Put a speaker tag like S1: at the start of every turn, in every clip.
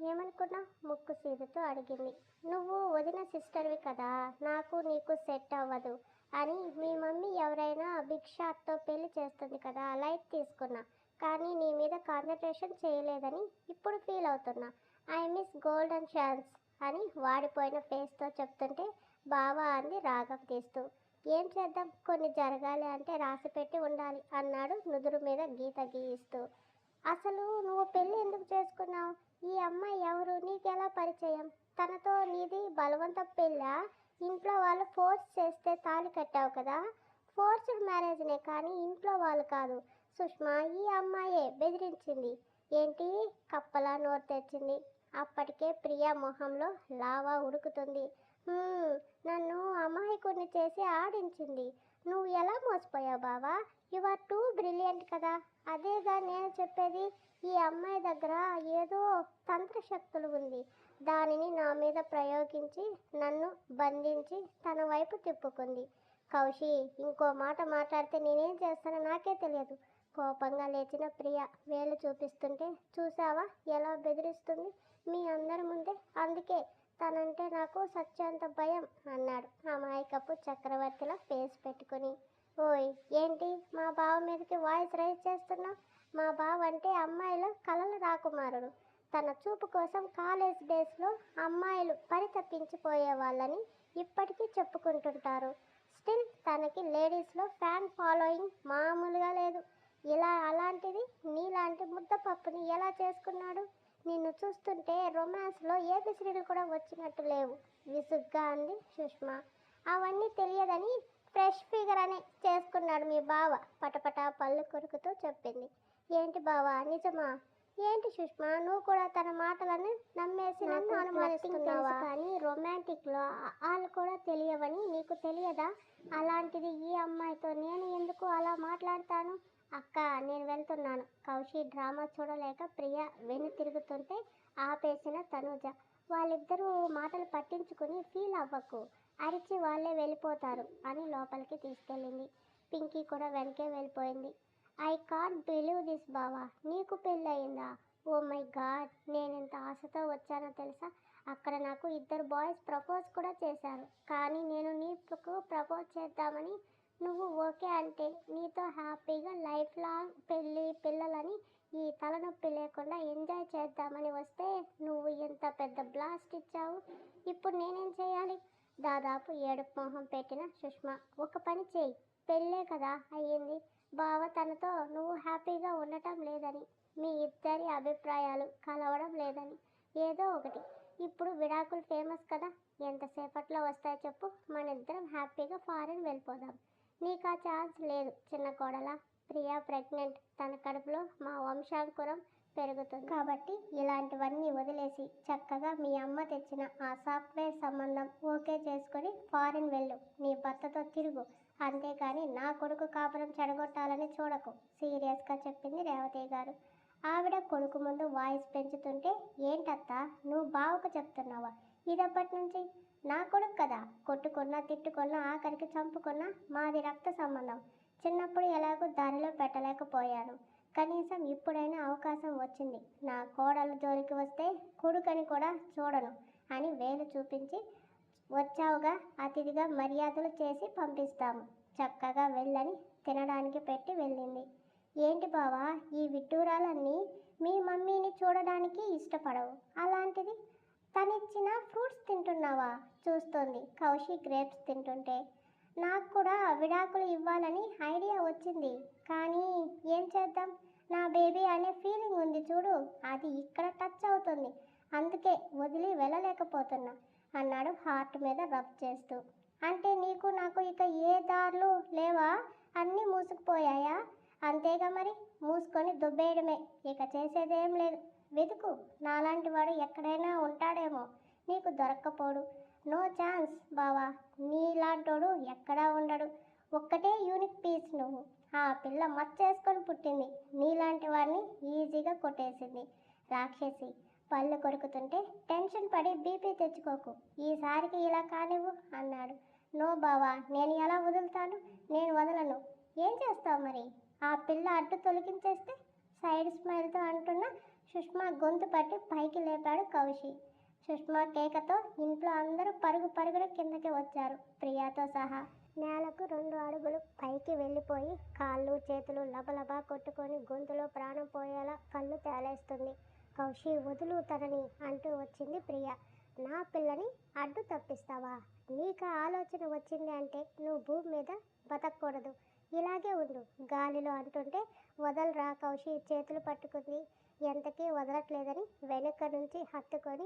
S1: ఏమనుకున్నా ముక్కు సీదుతూ అడిగింది. నువ్వు వదిన సిస్టర్వి కదా, నాకు నీకు సెట్ అవ్వదు అని మీ మమ్మీ ఎవరైనా భిక్షాత్తో పెళ్లి చేస్తుంది కదా, లైట్ తీసుకున్నా. కానీ నీ మీద కాన్సన్ట్రేషన్ చేయలేదని ఇప్పుడు ఫీల్ అవుతున్నా. ఐ మిస్ గోల్డెన్ ఛాన్స్ అని వాడిపోయిన ఫేస్తో చెప్తుంటే బావా అంది రాగం తీస్తూ. ఏం చేద్దాం, కొన్ని జరగాలి అంటే రాసిపెట్టి ఉండాలి అన్నాడు నుదురు మీద గీత గీయిస్తూ. అసలు నువ్వు పెళ్ళి ఎందుకు చేసుకున్నావు? ఈ అమ్మాయి ఎవరు, నీకెలా పరిచయం? తనతో నీది బలవంత పెళ్ళా? ఇంట్లో వాళ్ళు ఫోర్స్ చేస్తే తాళి కట్టావు కదా. ఫోర్స్డ్ మ్యారేజ్నే కానీ ఇంట్లో వాళ్ళు కాదు సుష్మా, ఈ అమ్మాయే బెదిరించింది. ఏంటి? కప్పలా నోరు తెచ్చింది. అప్పటికే ప్రియా మొహంలో లావా ఉడుకుతుంది. నన్ను అమాయకుడిని చేసి ఆడించింది. నువ్వు ఎలా మోసపోయావు బావా? యు ఆర్ టూ బ్రిలియంట్ కదా. అదేగా నేను చెప్పేది. ఈ అమ్మాయి దగ్గర ఏదో తంత్రశక్తులు ఉంది. దానిని నా మీద ప్రయోగించి నన్ను బంధించి తన వైపు తిప్పుకుంది. కౌశి, ఇంకో మాట మాట్లాడితే నేనేం చేస్తానో నాకే తెలియదు. కోపంగా లేచిన ప్రియ వేలు చూపిస్తుంటే చూసావా ఎలా బెదిరిస్తుంది మీ అందరి ముందే. అందుకే తనంటే నాకు సత్యంత భయం అన్నాడు అమాయకపు చక్రవర్తిలా ఫేస్ పెట్టుకుని. ఓయ్, ఏంటి మా బావ మీదకి వాయిస్ రైజ్ చేస్తున్నావు? మా బావ అంటే అమ్మాయిలు కలల రాకుమారుడు. తన చూపు కోసం కాలేజ్ డేస్లో అమ్మాయిలు పరితపించిపోయే వాళ్ళని ఇప్పటికీ చెప్పుకుంటుంటారు. స్టిల్ తనకి లేడీస్లో ఫ్యాన్ ఫాలోయింగ్ మామూలుగా లేదు. అలాంటిది నీలాంటి ముద్దపప్పుని ఎలా చేసుకున్నాడు? నిన్ను చూస్తుంటే రొమాన్స్లో ఏబిసిడీలు కూడా వచ్చినట్టు లేవు విసుగ్గా అంది సుష్మా. అవన్నీ తెలియదని ఫ్రెష్ ఫిగర్ అనే చేసుకున్నాడు మీ బావ పటపట పళ్ళు కొరుకుతూ చెప్పింది. ఏంటి బావా, నిజమా? ఏంటి సుష్మా, నువ్వు కూడా తన మాటలను నమ్మేసి నన్ను అనుమానిస్తున్నావా? కానీ రొమాంటిక్లో వాళ్ళు కూడా తెలియవని నీకు తెలియదా? అలాంటిది ఈ అమ్మాయితో నేను ఎందుకు అలా మాట్లాడతాను? అక్క, నేను వెళ్తున్నాను. కౌశి డ్రామా చూడలేక ప్రియ వెను తిరుగుతుంటే ఆపేసిన తనూజ. వాళ్ళిద్దరూ మాటలు పట్టించుకుని ఫీల్ అవ్వకు, అరిచి వాళ్ళే వెళ్ళిపోతారు అని లోపలికి తీసుకెళ్ళింది. పింకీ కూడా వెనకే వెళ్ళిపోయింది. ఐ కాంట్ బిలీవ్ దిస్ బావా, నీకు పెళ్ళయిందా? ఓ మై గాడ్, నేను ఎంత ఆశతో వచ్చానో తెలుసా. అక్కడ నాకు 2 బాయ్స్ ప్రపోజ్ కూడా చేశారు. కానీ నేను నీకు ప్రపోజ్ చేద్దామని నువ్వు ఓకే అంటే నీతో హ్యాపీగా లైఫ్ లాంగ్ పెళ్ళి పిల్లలని ఈ తలనొప్పి లేకుండా ఎంజాయ్ చేద్దామని వస్తే నువ్వు ఎంత పెద్ద బ్లాస్ట్ ఇచ్చావు. ఇప్పుడు నేనేం చేయాలి? దాదాపు ఏడుపు మొహం పెట్టిన సుష్మా. ఒక పని చేయి, పెళ్ళే కదా అయ్యింది. బావ తనతో నువ్వు హ్యాపీగా ఉండటం లేదని, మీ ఇద్దరి అభిప్రాయాలు కలవడం లేదని, ఏదో ఒకటి. ఇప్పుడు విడాకులు ఫేమస్ కదా, ఎంతసేపట్లో వస్తాయో చెప్పు, మన ఇద్దరం హ్యాపీగా ఫారెన్ వెళ్ళిపోదాం. నీకు ఆ ఛాన్స్ లేదు చిన్న కోడలా. ప్రియా ప్రెగ్నెంట్, తన కడుపులో మా వంశాంకురం పెరుగుతుంది. కాబట్టి ఇలాంటివన్నీ వదిలేసి చక్కగా మీ అమ్మ తెచ్చిన ఆ సాఫ్ట్వేర్ సంబంధం ఓకే చేసుకొని ఫారిన్ వెళ్ళు, నీ భర్తతో తిరుగు. అంతేకాని నా కొడుకు కాపురం చెడగొట్టాలని చూడకు, సీరియస్గా చెప్పింది రేవతి గారు. ఆవిడ కొడుకు ముందు వాయిస్ పెంచుతుంటే, ఏంటత్తా నువ్వు బావకు చెప్తున్నావా ఇదప్పటి నుంచి? నా కొడుకు కదా, కొట్టుకున్నా తిట్టుకున్నా ఆఖరికి చంపుకున్నా మాది రక్త సంబంధం. చిన్నప్పుడు ఎలాగో దారిలో పెట్టలేకపోయాను, కనీసం ఇప్పుడైనా అవకాశం వచ్చింది. నా కోడలు జోలికి వస్తే కొడుకని కూడా చూడను అని వేలు చూపించి, వచ్చావుగా అతిథిగా మర్యాదలు చేసి పంపిస్తాము, చక్కగా వెళ్ళని తినడానికి పెట్టి వెళ్ళింది. ఏంటి బావా, ఈ విడ్డూరాలన్నీ మీ మమ్మీని చూడడానికి ఇష్టపడవు, అలాంటిది తనిచ్చిన ఫ్రూట్స్ తింటున్నావా? చూస్తోంది కౌశి గ్రేప్స్ తింటుంటే. నాకు కూడా విడాకులు ఇవ్వాలని ఐడియా వచ్చింది, కానీ ఏం చేద్దాం, నా బేబీ అనే ఫీలింగ్ ఉంది చూడు, అది ఇక్కడ టచ్ అవుతుంది, అందుకే వదిలి వెళ్ళలేకపోతున్నా అన్నాడు హార్ట్ మీద రబ్ చేస్తూ. అంటే నీకు నాకు ఇక ఏ దారులు లేవా? అన్నీ మూసుకుపోయాయా? అంతేగా మరి, మూసుకొని దుబ్బేయడమే, ఇక చేసేదేం లేదు. వెతుకు, నాలాంటి వాడు ఎక్కడైనా ఉంటాడేమో, నీకు దొరక్కపోడు. నో ఛాన్స్ బావా, నీలాంటోడు ఎక్కడా ఉండడు. ఒక్కటే యూనిక్ పీస్ నువ్వు. ఆ పిల్ల మచ్చేసుకొని పుట్టింది, నీలాంటి వాడిని ఈజీగా కొట్టేసింది. రాక్షసి, పళ్ళు కొరుకుతుంటే టెన్షన్ పడి బీపీ తెచ్చుకోకు, ఈసారికి ఇలా కానివ్వు అన్నాడు. నో బావా, నేను ఎలా వదులుతాను? నేను వదలను. ఏం చేస్తావు మరి? ఆ పిల్ల అడ్డు తొలగించేస్తే? సైడ్ స్మైల్తో అంటున్న సుష్మా గొంతు పట్టి పైకి లేపాడు కౌశి. సుష్మా కేకతో ఇంట్లో అందరూ పరుగు పరుగున కిందకి వచ్చారు, ప్రియాతో సహా. నేలకు 2 అడుగులు పైకి వెళ్ళిపోయి కాళ్ళు చేతులు లబలబా కొట్టుకొని గొంతులో ప్రాణం పోయేలా కళ్ళు తేలేస్తుంది. కౌశి వదులు తనని అంటూ వచ్చింది ప్రియ. నా పిల్లని అడ్డు తప్పిస్తావా? నీకు ఆలోచన వచ్చింది అంటే నువ్వు భూమి మీద బతకూడదు, ఇలాగే ఉండు గాలిలో అంటుంటే వదలరా కౌశి చేతులు పట్టుకుంది. ఎంతకీ వదలట్లేదని వెనుక నుంచి హత్తుకొని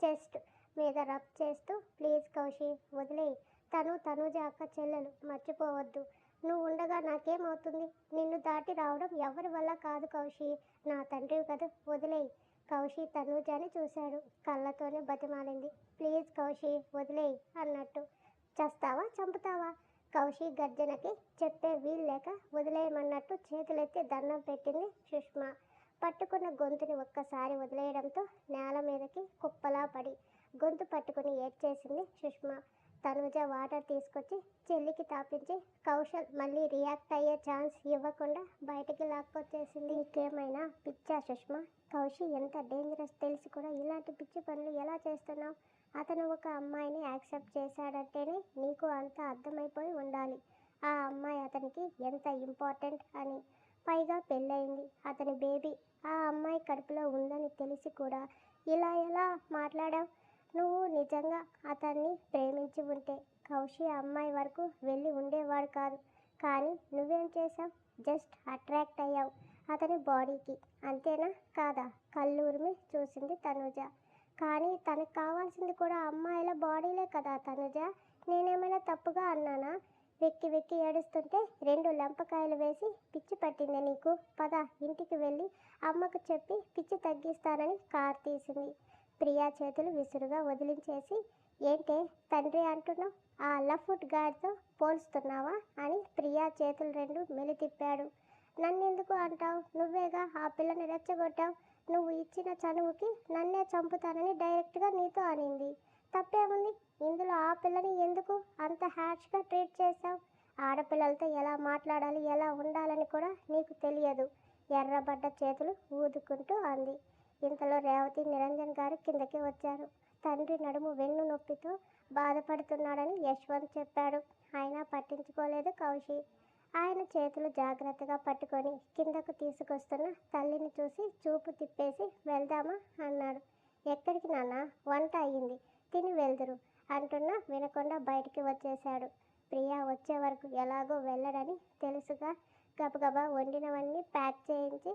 S1: చెస్ట్ మీద రబ్ చేస్తూ ప్లీజ్ కౌశి వదిలేయి, తనూజ అక్క చెల్లెలు మర్చిపోవద్దు, నువ్వు ఉండగా నాకేమవుతుంది, నిన్ను దాటి రావడం ఎవరి వల్ల కాదు కౌశి, నా తండ్రివి కదా వదిలేయి. కౌశి తనూజని చూశాడు, కళ్ళతోనే బతిమాలింది ప్లీజ్ కౌశి వదిలేయి అన్నట్టు. చస్తావా చంపుతావా? కౌశి గర్జనకి చెప్పే వీలు లేక వదిలేయమన్నట్టు చేతులెత్తి దండం పెట్టింది సుష్మా. పట్టుకున్న గొంతుని ఒక్కసారి వదిలేయడంతో నేల మీదకి కుప్పలా పడి గొంతు పట్టుకుని ఏడ్చేసింది సుష్మా. తనూజ వాటర్ తీసుకొచ్చి చెల్లికి తాపించి కౌశల్ మళ్ళీ రియాక్ట్ అయ్యే ఛాన్స్ ఇవ్వకుండా బయటికి లాక్కొచ్చేసింది. నీకేమైనా పిచ్చా సుష్మా? కౌశి ఎంత డేంజరస్ తెలిసి కూడా ఇలాంటి పిచ్చి పనులు ఎలా చేస్తున్నావు? అతను ఒక అమ్మాయిని యాక్సెప్ట్ చేశాడంటేనే నీకు అంత అర్థమైపోయి ఉండాలి. ఆ అమ్మాయి అతనికి ఎంత ఇంపార్టెంట్ అని. పైగా పెళ్ళయింది, అతని బేబీ ఆ అమ్మాయి కడుపులో ఉందని తెలిసి కూడా ఇలా ఎలా మాట్లాడావు? నువ్వు నిజంగా అతన్ని ప్రేమించి ఉంటే కౌశి అమ్మాయి వరకు వెళ్ళి ఉండేవాడు కాదు. కానీ నువ్వేం చేసావు? జస్ట్ అట్రాక్ట్ అయ్యావు అతని బాడీకి, అంతేనా కాదా? కల్లూరిమి చూసింది తనూజ. కానీ తనకు కావాల్సింది కూడా అమ్మాయిల బాడీలే కదా తనూజ. నేనేమైనా తప్పుగా అన్నానా? వెక్కి వెక్కి ఏడుస్తుంటే 2 లెంపకాయలు వేసి పిచ్చి పట్టింది నీకు. పద ఇంటికి వెళ్ళి అమ్మకు చెప్పి పిచ్చి తగ్గిస్తానని కారు తీసింది. ప్రియా చేతులు విసురుగా వదిలించేసి ఏంటే తండ్రి అంటున్నావు? ఆ లఫుట్ గాడితో పోల్స్తున్నావా అని ప్రియా చేతులు 2 మెలితిప్పాడు. నన్నెందుకు అంటావు? నువ్వేగా ఆ పిల్లని రెచ్చగొట్టావు. నువ్వు ఇచ్చిన చనువుకి నన్నే చంపుతానని డైరెక్ట్గా నీతో అనింది. తప్పేముంది ఇందులో? ఆ పిల్లని ఎందుకు అంత హ్యాష్గా ట్రీట్ చేశావు? ఆడపిల్లలతో ఎలా మాట్లాడాలి ఎలా ఉండాలని కూడా నీకు తెలియదు, ఎర్రబడ్డ చేతులు ఊదుకుంటూ అంది. ఇంతలో రేవతి నిరంజన్ గారు కిందకి వచ్చారు. తండ్రి నడుము వెన్ను నొప్పితో బాధపడుతున్నాడని యశ్వంత్ చెప్పాడు. అయినా పట్టించుకోలేదు కౌశి. ఆయన చేతులు జాగ్రత్తగా పట్టుకొని కిందకు తీసుకొస్తున్న తల్లిని చూసి చూపు తిప్పేసి వెళ్దామా అన్నాడు. ఎక్కడికి నాన్న? వంట అయ్యింది, తిని వెళ్దురు అంటున్నా వినకుండా బయటికి వచ్చేశాడు. ప్రియా వచ్చే వరకు ఎలాగో వెళ్ళడని తెలుసుగా గబగబా వండినవన్నీ ప్యాక్ చేయించి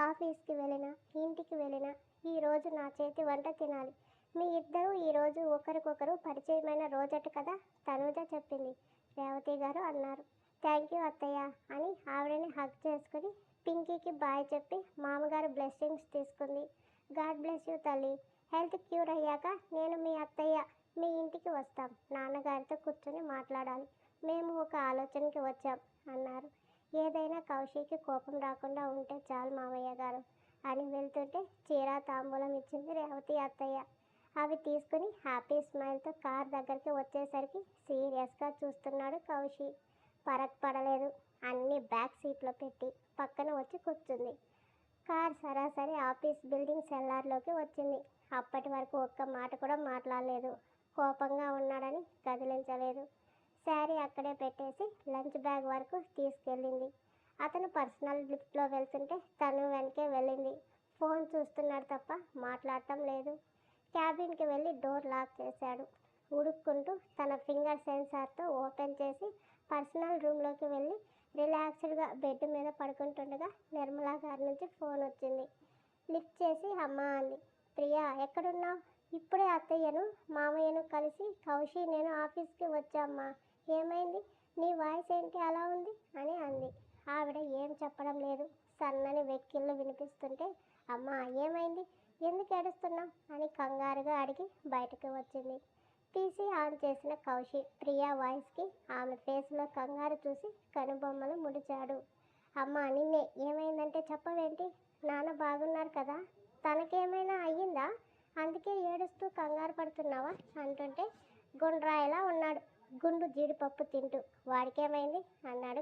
S1: ఆఫీస్కి వెళ్ళినా ఇంటికి వెళ్ళినా ఈరోజు నా చేతి వంట తినాలి. మీ ఇద్దరూ ఈరోజు ఒకరికొకరు పరిచయమైన రోజట కదా తనూజ చెప్పింది. రేవతి గారు అన్నారు. థ్యాంక్ యూ అత్తయ్య అని ఆవిడని హగ్ చేసుకుని పింకీకి బాయ్ చెప్పి మామగారు బ్లెస్సింగ్స్ తీసుకుంది. గాడ్ బ్లెస్ యూ తల్లి. హెల్త్ క్యూర్ అయ్యాక నేను మీ అత్తయ్య మీ ఇంటికి వస్తాం, నాన్నగారితో కూర్చొని మాట్లాడాలి, మేము ఒక ఆలోచనకి వచ్చాం అన్నారు. ఏదైనా కౌశికి కోపం రాకుండా ఉంటే చాలు మామయ్య గారు అని వెళ్తుంటే చీర తాంబూలం ఇచ్చింది రేవతి అత్తయ్య. అవి తీసుకుని హ్యాపీ స్మైల్తో కార్ దగ్గరికి వచ్చేసరికి సీరియస్గా చూస్తున్నాడు కౌశి. ఫరక్ పడలేదు, అన్నీ బ్యాక్ సీట్లో పెట్టి పక్కన వచ్చి కూర్చుంది. కార్ సరాసరి ఆఫీస్ బిల్డింగ్ సెల్లార్లోకి వచ్చింది. అప్పటి వరకు ఒక్క మాట కూడా మాట్లాడలేదు. కోపంగా ఉన్నాడని కదిలించలేదు. శారీ అక్కడే పెట్టేసి లంచ్ బ్యాగ్ వరకు తీసుకెళ్ళింది. అతను పర్సనల్ లిఫ్ట్లో వెళ్తుంటే తను వెనకే వెళ్ళింది. ఫోన్ చూస్తున్నాడు తప్ప మాట్లాడటం లేదు. క్యాబిన్కి వెళ్ళి డోర్ లాక్ చేశాడు. ఉడుక్కుంటూ తన ఫింగర్ సెన్సార్తో ఓపెన్ చేసి పర్సనల్ రూమ్లోకి వెళ్ళి రిలాక్స్డ్గా బెడ్ మీద పడుకుంటుండగా నిర్మలా గారి నుంచి ఫోన్ వచ్చింది. లిఫ్ట్ చేసి అమ్మా అంది. ప్రియా ఎక్కడున్నావు? ఇప్పుడే అత్తయ్యను మామయ్యను కలిసి కౌశి నేను ఆఫీస్కి వచ్చామ్మా. ఏమైంది? నీ వాయిస్ ఏంటి అలా ఉంది అని అంది. ఆవిడ ఏం చెప్పడం లేదు. సన్నని వెక్కిళ్ళు వినిపిస్తుంటే అమ్మా ఏమైంది, ఎందుకు ఏడుస్తున్నావు అని కంగారుగా అడిగి బయటకు వచ్చింది. పీసీ ఆన్ చేసిన కౌశి ప్రియా వాయిస్కి ఆమె ఫేస్లో కంగారు చూసి కనుబొమ్మలు ముడిచాడు. అమ్మ నిన్నే ఏమైందంటే చెప్పవేంటి? నాన్న బాగున్నారు కదా, తనకేమైనా అయ్యిందా? అందుకే ఏడుస్తూ కంగారు పడుతున్నావా అంటుంటే గుండ్రాయిలా ఉన్నాడు, గుండు జీడిపప్పు తింటూ. వాడికేమైంది అన్నాడు